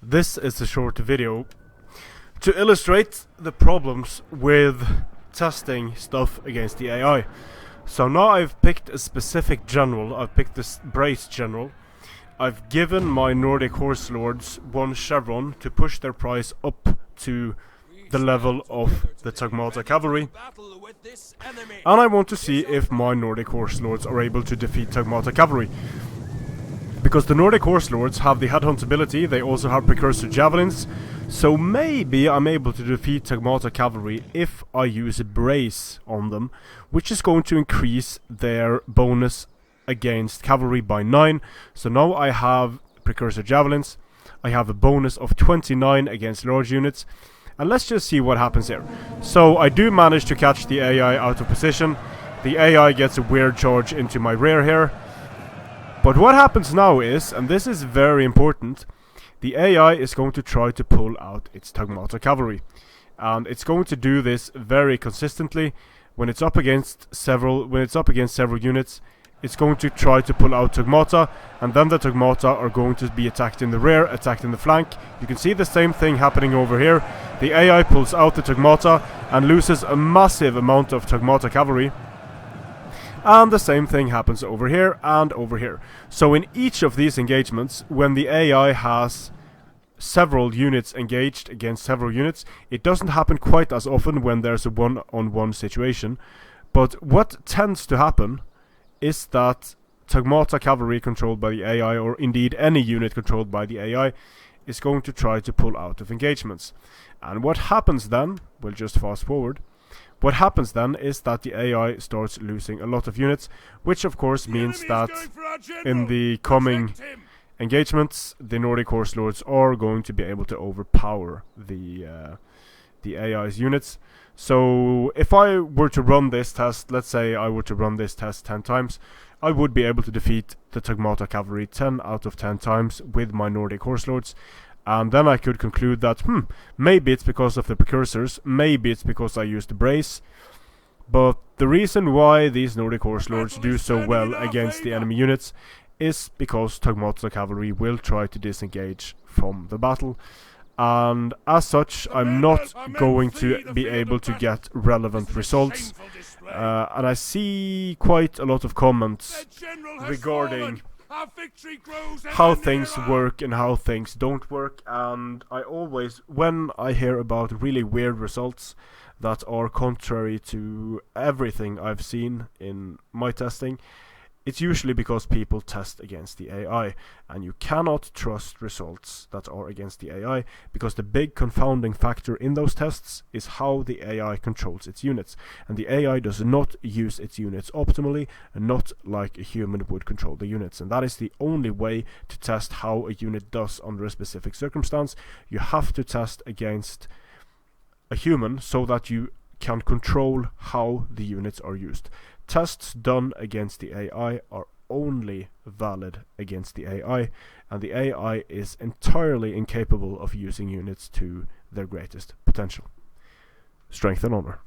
This is a short video to illustrate the problems with testing stuff against the AI. So now I've picked a specific general. I've picked this Brace general. I've given my Nordic Horse Lords one chevron to push their price up to the level of the Tagmata cavalry, and I want to see if my Nordic Horse Lords are able to defeat Tagmata cavalry. Because the Nordic Horse Lords have the headhunt ability, they also have precursor javelins, so maybe I'm able to defeat Tagmata cavalry if I use a brace on them, which is going to increase their bonus against cavalry by 9. So now I have precursor javelins, I have a bonus of 29 against large units, and let's just see what happens here. So I do manage to catch the AI out of position. The AI gets a weird charge into my rear here. But what happens now is, and this is very important, the AI is going to try to pull out its Tagmata cavalry. And it's going to do this very consistently. When it's up against several units, it's going to try to pull out Tagmata, and then the Tagmata are going to be attacked in the rear, attacked in the flank. You can see the same thing happening over here. The AI pulls out the Tagmata and loses a massive amount of Tagmata cavalry. And the same thing happens over here and over here. So in each of these engagements, when the AI has several units engaged against several units, it doesn't happen quite as often when there's a one-on-one situation. But what tends to happen is that Tagmata cavalry controlled by the AI, or indeed any unit controlled by the AI, is going to try to pull out of engagements. And what happens then, we'll just fast forward, what happens then is that the AI starts losing a lot of units, which of course means that in the coming engagements, the Nordic Horse Lords are going to be able to overpower the AI's units. So if I were to run this test, let's say I were to run this test 10 times, I would be able to defeat the Tagmata cavalry 10 out of 10 times with my Nordic Horse Lords. And then I could conclude that, maybe it's because of the precursors, maybe it's because I used the brace. But the reason why these Nordic Horse Lords do so well against the enemy units is because Tagmata cavalry will try to disengage from the battle. And as such, I'm not going to be able to get relevant results. And I see quite a lot of comments regarding how things work and how things don't work, and I always, when I hear about really weird results that are contrary to everything I've seen in my testing, it's usually because people test against the AI, and you cannot trust results that are against the AI, because the big confounding factor in those tests is how the AI controls its units, and the AI does not use its units optimally, and not like a human would control the units, and that is the only way to test how a unit does under a specific circumstance. You have to test against a human so that you can control how the units are used. Tests done against the AI are only valid against the AI, and the AI is entirely incapable of using units to their greatest potential. Strength and honor.